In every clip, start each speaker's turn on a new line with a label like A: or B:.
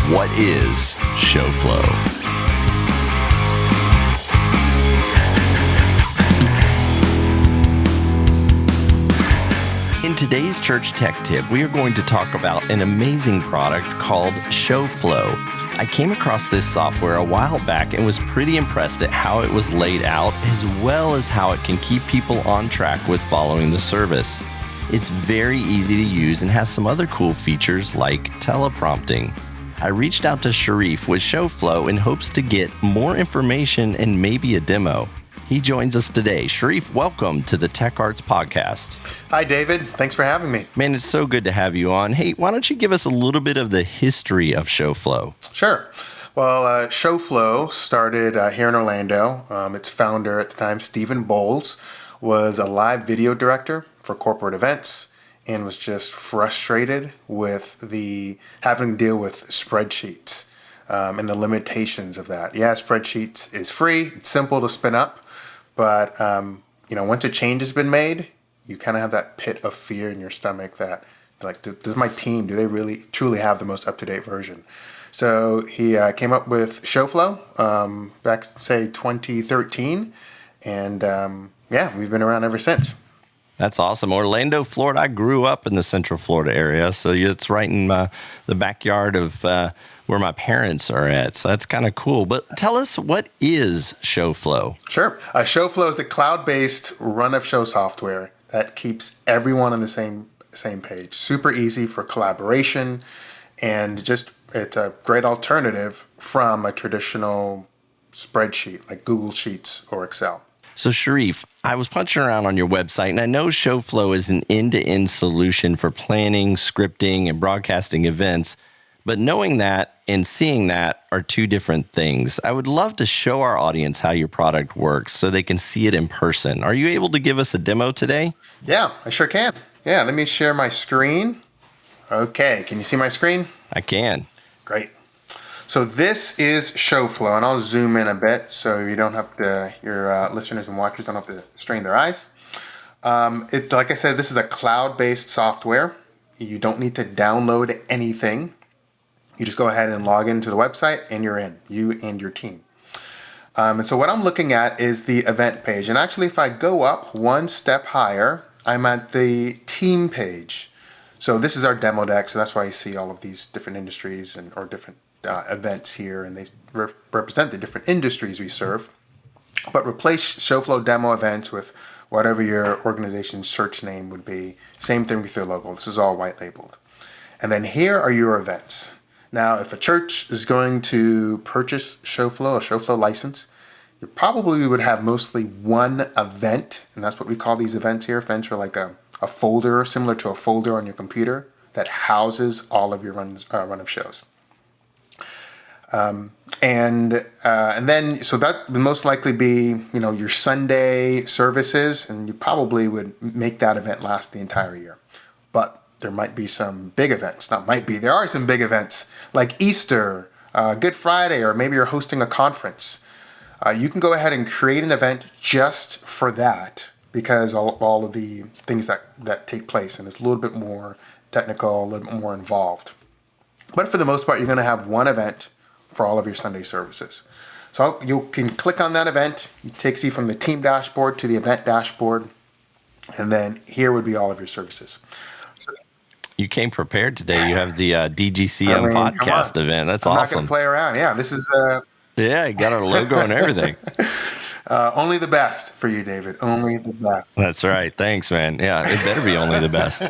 A: What is ShoFlo? In today's Church Tech Tip, we are going to talk about an amazing product called ShoFlo. I came across this software a while back and was pretty impressed at how it was laid out, as well as how it can keep people on track with following the service. It's very easy to use and has some other cool features like teleprompting. I reached out to Sharif with ShoFlo in hopes to get more information and maybe a demo. He joins us today. Sharif, welcome to the Tech Arts Podcast.
B: Hi, David. Thanks for having me.
A: Man, it's so good to have you on. Hey, why don't you give us a little bit of the history of ShoFlo?
B: Sure. Well, ShoFlo started here in Orlando. Its founder at the time, Stephen Bowles, was a live video director for corporate events and was just frustrated with having to deal with spreadsheets and the limitations of that. Yeah, spreadsheets is free. It's simple to spin up. But, once a change has been made, you kind of have that pit of fear in your stomach that, like, does my team, do they really truly have the most up-to-date version? So he came up with ShoFlo back, say, 2013. And, we've been around ever since.
A: That's awesome. Orlando, Florida. I grew up in the Central Florida area, so it's right in the backyard of where my parents are at. So that's kind of cool. But tell us, what is ShoFlo?
B: Sure. ShoFlo is a cloud-based run-of-show software that keeps everyone on the same page. Super easy for collaboration, and just it's a great alternative from a traditional spreadsheet like Google Sheets or Excel.
A: So Sharif, I was punching around on your website, and I know ShoFlo is an end-to-end solution for planning, scripting, and broadcasting events. But knowing that and seeing that are two different things. I would love to show our audience how your product works so they can see it in person. Are you able to give us a demo today?
B: Yeah, I sure can. Yeah, let me share my screen. Okay, can you see my screen?
A: I can.
B: Great. So this is ShoFlo, and I'll zoom in a bit so you don't have to, your listeners and watchers don't have to strain their eyes. Like I said, this is a cloud-based software. You don't need to download anything. You just go ahead and log into the website, and you're in, you and your team. And so what I'm looking at is the event page. And actually, if I go up one step higher, I'm at the team page. So this is our demo deck, so that's why you see all of these different industries or different events here, and they represent the different industries we serve. But replace ShoFlo demo events with whatever your organization's search name would be. Same thing with your logo. This is all white labeled. And then here are your events. Now, if a church is going to purchase ShoFlo, a ShoFlo license, you probably would have mostly one event, and that's what we call these events here. Events are like a folder, similar to a folder on your computer, that houses all of your run of shows. And then, so that would most likely be, your Sunday services, and you probably would make that event last the entire year. But there might be some big events. There are some big events like Easter, Good Friday, or maybe you're hosting a conference. You can go ahead and create an event just for that, because all of the things that take place, and it's a little bit more technical, a little bit more involved. But for the most part, you're going to have one event for all of your Sunday services. So you can click on that event. It takes you from the team dashboard to the event dashboard. And then here would be all of your services. So,
A: you came prepared today. You have the DGCM podcast event. That's awesome.
B: I'm not going to play around. Yeah, this is...
A: Yeah, you got our logo and everything.
B: Only the best for you, David. Only the best.
A: That's right. Thanks, man. Yeah, it better be only the best.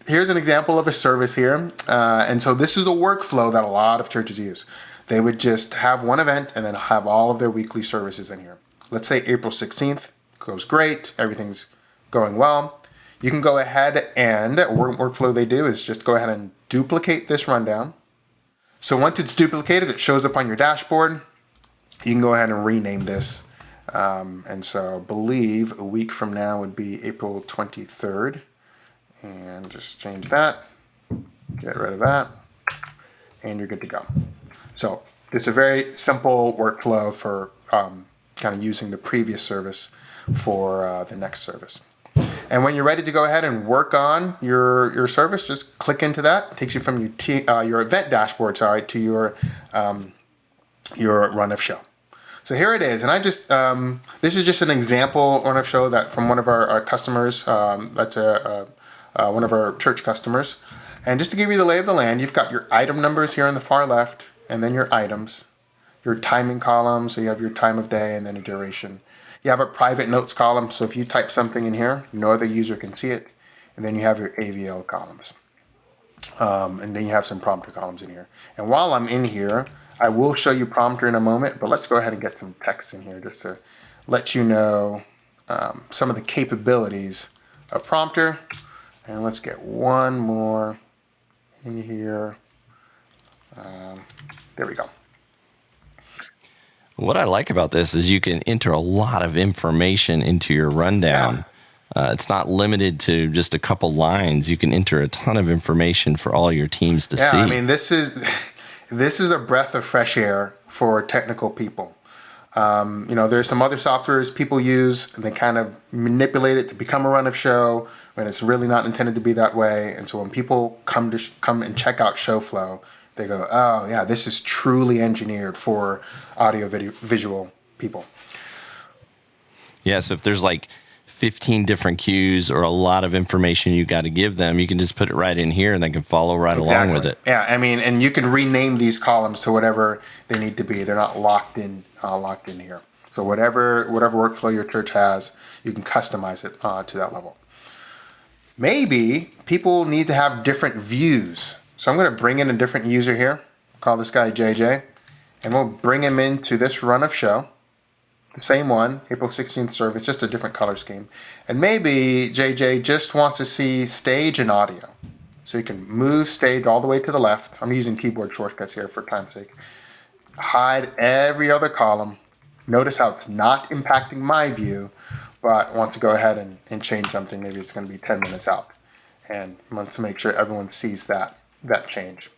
B: Here's an example of a service here. And so this is a workflow that a lot of churches use. They would just have one event and then have all of their weekly services in here. Let's say April 16th goes great. Everything's going well. You can go ahead and workflow they do is just go ahead and duplicate this rundown. So once it's duplicated, it shows up on your dashboard. You can go ahead and rename this. And so I believe a week from now would be April 23rd. And just change that. Get rid of that. And you're good to go. So it's a very simple workflow for kind of using the previous service for the next service. And when you're ready to go ahead and work on your service, just click into that. It takes you from your event dashboard, to your run of show. So here it is, and this is just an example run of show that from one of our customers. That's one of our church customers. And just to give you the lay of the land, you've got your item numbers here on the far left, and then your items, your timing column, so you have your time of day and then a duration. You have a private notes column, so if you type something in here, no other user can see it. And then you have your AVL columns. And then you have some prompter columns in here. And while I'm in here, I will show you prompter in a moment, but let's go ahead and get some text in here just to let you know some of the capabilities of prompter. And let's get one more in here. There we go.
A: What I like about this is you can enter a lot of information into your rundown. Yeah. It's not limited to just a couple lines. You can enter a ton of information for all your teams to see.
B: Yeah, I mean, this is a breath of fresh air for technical people. There's some other softwares people use, and they kind of manipulate it to become a run of show when it's really not intended to be that way. And so when people come and check out ShoFlo, they go, oh yeah, this is truly engineered for audio visual people.
A: Yeah, so if there's like 15 different cues or a lot of information you got to give them, you can just put it right in here and they can follow right along with it.
B: Yeah, I mean, and you can rename these columns to whatever they need to be. They're not locked in here. So whatever workflow your church has, you can customize it to that level. Maybe people need to have different views. So I'm going to bring in a different user here. Call this guy JJ. And we'll bring him into this run of show. The same one, April 16th service, just a different color scheme. And maybe JJ just wants to see stage and audio. So you can move stage all the way to the left. I'm using keyboard shortcuts here for time's sake. Hide every other column. Notice how it's not impacting my view, but want to go ahead and change something. Maybe it's going to be 10 minutes out. And want to make sure everyone sees that change.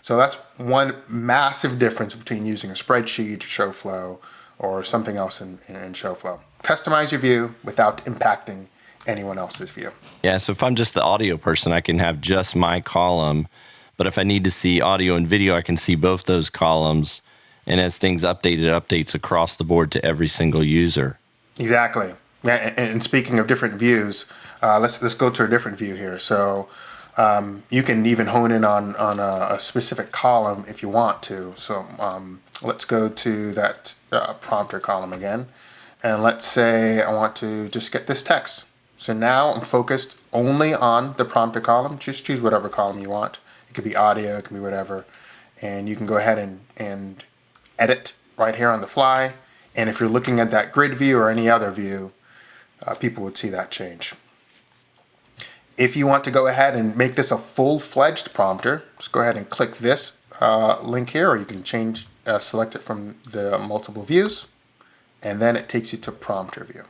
B: So that's one massive difference between using a spreadsheet, ShoFlo, or something else in ShoFlo. Customize your view without impacting anyone else's view.
A: Yeah, so if I'm just the audio person, I can have just my column. But if I need to see audio and video, I can see both those columns. And as things update, it updates across the board to every single user.
B: Exactly. Yeah, and speaking of different views, let's go to a different view here. So you can even hone in on a specific column if you want to. So let's go to that prompter column again. And let's say I want to just get this text. So now I'm focused only on the prompter column. Just choose whatever column you want. It could be audio, it could be whatever. And you can go ahead and edit right here on the fly. And if you're looking at that grid view or any other view, people would see that change. If you want to go ahead and make this a full-fledged prompter, just go ahead and click this link here, or you can select it from the multiple views, and then it takes you to prompter view.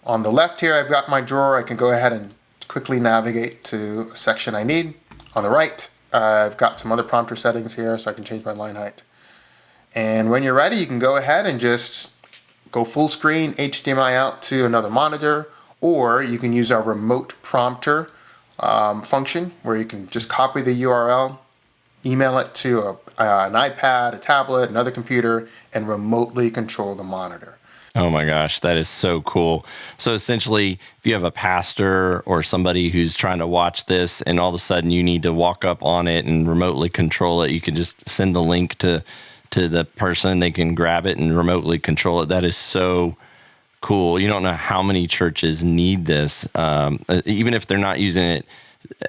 B: On the left here, I've got my drawer. I can go ahead and quickly navigate to a section I need. On the right, I've got some other prompter settings here, so I can change my line height. And when you're ready, you can go ahead and just go full screen, HDMI out to another monitor, or you can use our remote prompter function where you can just copy the URL, email it to an iPad, a tablet, another computer, and remotely control the monitor.
A: Oh my gosh, that is so cool. So essentially, if you have a pastor or somebody who's trying to watch this and all of a sudden you need to walk up on it and remotely control it, you can just send the link to the person, they can grab it and remotely control it. That is so cool. You don't know how many churches need this, even if they're not using it,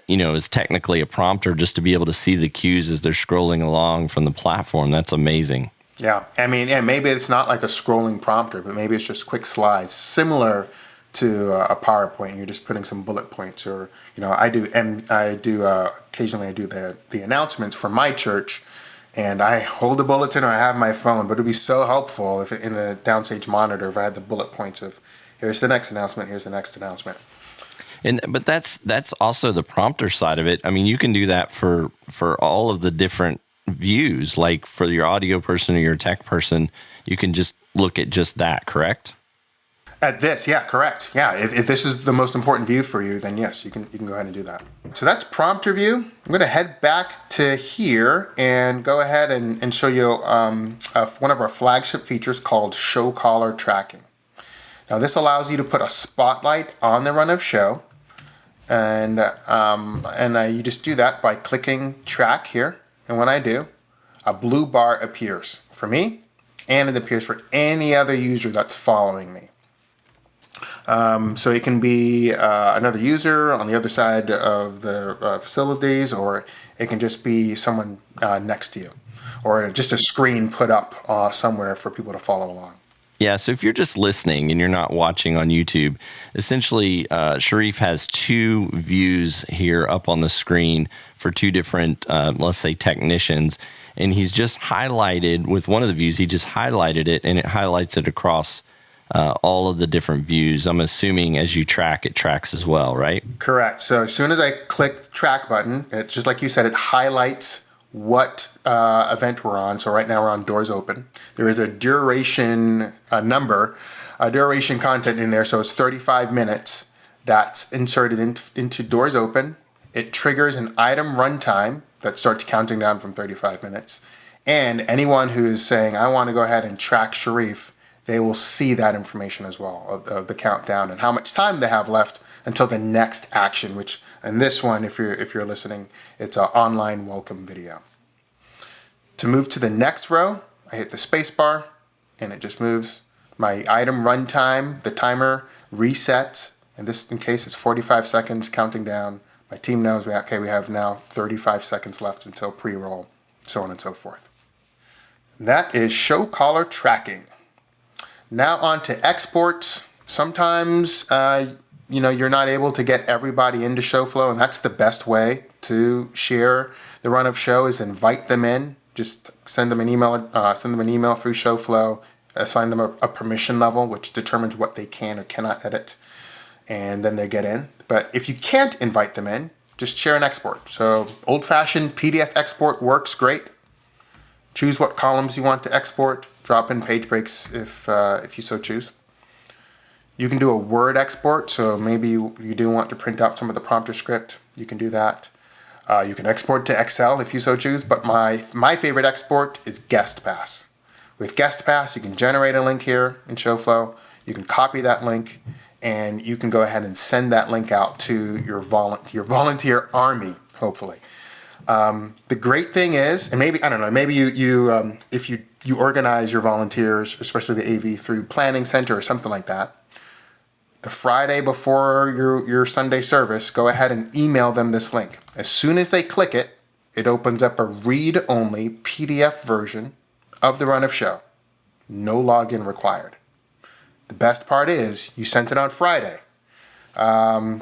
A: as technically a prompter, just to be able to see the cues as they're scrolling along from the platform. That's amazing.
B: Yeah, I mean, maybe it's not like a scrolling prompter, but maybe it's just quick slides, similar to a PowerPoint. And you're just putting some bullet points, or I do occasionally I do the announcements for my church. And I hold the bulletin or I have my phone, but it would be so helpful if in the downstage monitor, if I had the bullet points of here's the next announcement, here's the next announcement.
A: But that's also the prompter side of it. I mean, you can do that for all of the different views, like for your audio person or your tech person, you can just look at just that, correct?
B: At this, yeah, correct. Yeah, if this is the most important view for you, then yes, you can go ahead and do that. So that's prompter view. I'm going to head back to here and go ahead and show you one of our flagship features called Show Caller Tracking. Now this allows you to put a spotlight on the run of show, and you just do that by clicking track here. And when I do, a blue bar appears for me, and it appears for any other user that's following me. So it can be another user on the other side of the facilities, or it can just be someone next to you, or just a screen put up somewhere for people to follow along.
A: Yeah, so if you're just listening and you're not watching on YouTube, essentially Sharif has two views here up on the screen for two different, let's say, technicians. And he's just highlighted, with one of the views, he just highlighted it, and it highlights it across all of the different views. I'm assuming as you track, it tracks as well, right?
B: Correct. So as soon as I click the track button, it's just like you said, it highlights what event we're on. So right now we're on Doors Open. There is a duration duration content in there. So it's 35 minutes that's inserted into Doors Open. It triggers an item runtime that starts counting down from 35 minutes. And anyone who is saying, I want to go ahead and track Sharif, they will see that information as well of the countdown and how much time they have left until the next action, which in this one, if you're listening, it's an online welcome video. To move to the next row, I hit the space bar and it just moves. My item runtime, the timer resets. In this case, it's 45 seconds counting down. My team knows we have now 35 seconds left until pre-roll, so on and so forth. That is Show Caller Tracking. Now on to exports. Sometimes you're not able to get everybody into ShoFlo, and that's the best way to share the run of show is invite them in. Just send them an email through ShoFlo, assign them a permission level, which determines what they can or cannot edit, and then they get in. But if you can't invite them in, just share an export. So old-fashioned PDF export works great. Choose what columns you want to export. Drop in page breaks if you so choose. You can do a Word export, so maybe you do want to print out some of the prompter script. You can do that. You can export to Excel if you so choose, but my favorite export is GuestPass. With GuestPass, you can generate a link here in ShoFlo. You can copy that link, and you can go ahead and send that link out to your volunteer army, hopefully. The great thing is, and maybe, I don't know, maybe if you organize your volunteers, especially the AV, through Planning Center or something like that, the Friday before your Sunday service, go ahead and email them this link. As soon as they click it, it opens up a read-only PDF version of the run of show. No login required. The best part is you sent it on Friday.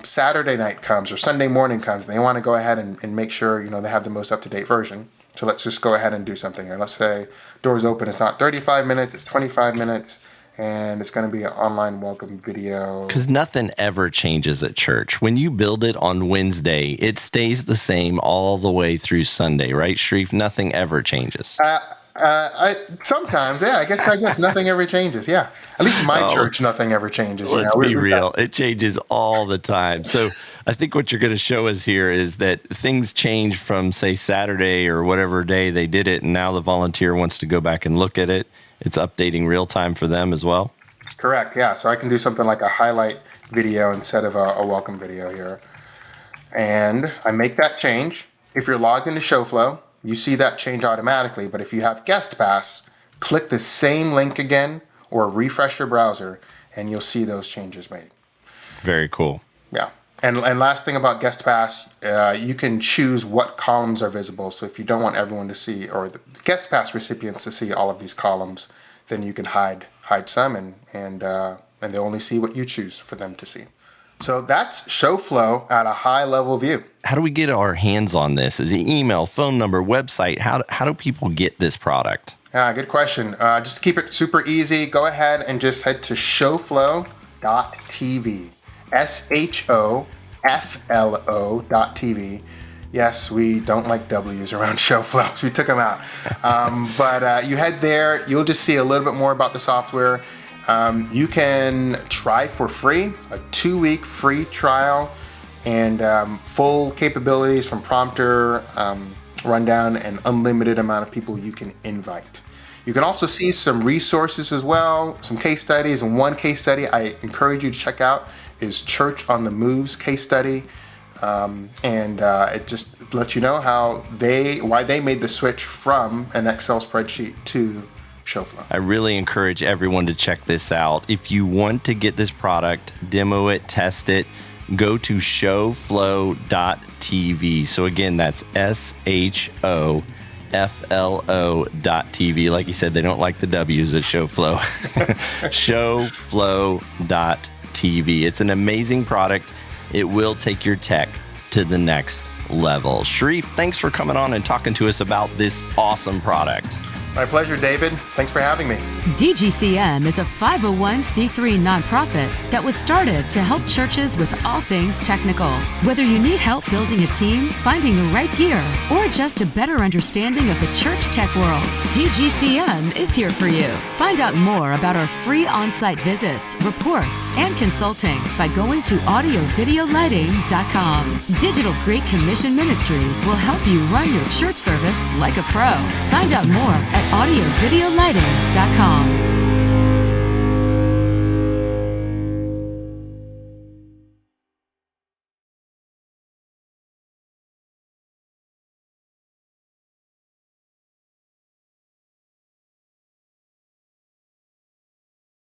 B: Saturday night comes or Sunday morning comes, and they want to go ahead and make sure they have the most up-to-date version. So let's just go ahead and do something here. Let's say Doors Open is not 35 minutes, it's 25 minutes, and it's going to be an online welcome video.
A: Because nothing ever changes at church. When you build it on Wednesday, it stays the same all the way through Sunday, right, Sharif? Nothing ever changes.
B: Sometimes, yeah. I guess nothing ever changes. Yeah, at least in my church, nothing ever changes.
A: Let's be real; it changes all the time. So I think what you're going to show us here is that things change from, say, Saturday or whatever day they did it, and now the volunteer wants to go back and look at it. It's updating real time for them as well.
B: Correct. Yeah. So I can do something like a highlight video instead of a welcome video here, and I make that change. If you're logged into ShoFlo, you see that change automatically, but if you have GuestPass, click the same link again or refresh your browser, and you'll see those changes made.
A: Very cool.
B: Yeah. And last thing about GuestPass, you can choose what columns are visible. So if you don't want everyone to see, or the GuestPass recipients to see all of these columns, then you can hide some, and they only see what you choose for them to see. So that's ShoFlo at a high level view.
A: How do we get our hands on this? Is it email, phone number, website? How do people get this product?
B: Yeah, good question. Just to keep it super easy, go ahead and just head to ShoFlo.tv. ShoFlo.tv. Yes, we don't like W's around ShoFlo, so we took them out. But you head there, you'll just see a little bit more about the software. You can try for free, a 2-week free trial, and full capabilities from prompter, rundown, and unlimited amount of people you can invite. You can also see some resources as well, some case studies, and one case study I encourage you to check out is Church on the Move's case study. It just lets you know why they made the switch from an Excel spreadsheet to ShoFlo.
A: I really encourage everyone to check this out. If you want to get this product, demo it, test it, go to ShoFlo.tv. So again, that's ShoFlo.tv. Like you said, they don't like the W's at ShoFlo. ShoFlo.tv. It's an amazing product. It will take your tech to the next level. Sharif, thanks for coming on and talking to us about this awesome product.
B: My pleasure, David. Thanks for having me.
C: DGCM is a 501c3 nonprofit that was started to help churches with all things technical. Whether you need help building a team, finding the right gear, or just a better understanding of the church tech world, DGCM is here for you. Find out more about our free on-site visits, reports, and consulting by going to audiovideolighting.com. Digital Great Commission Ministries will help you run your church service like a pro. Find out more at audiovideolighting.com.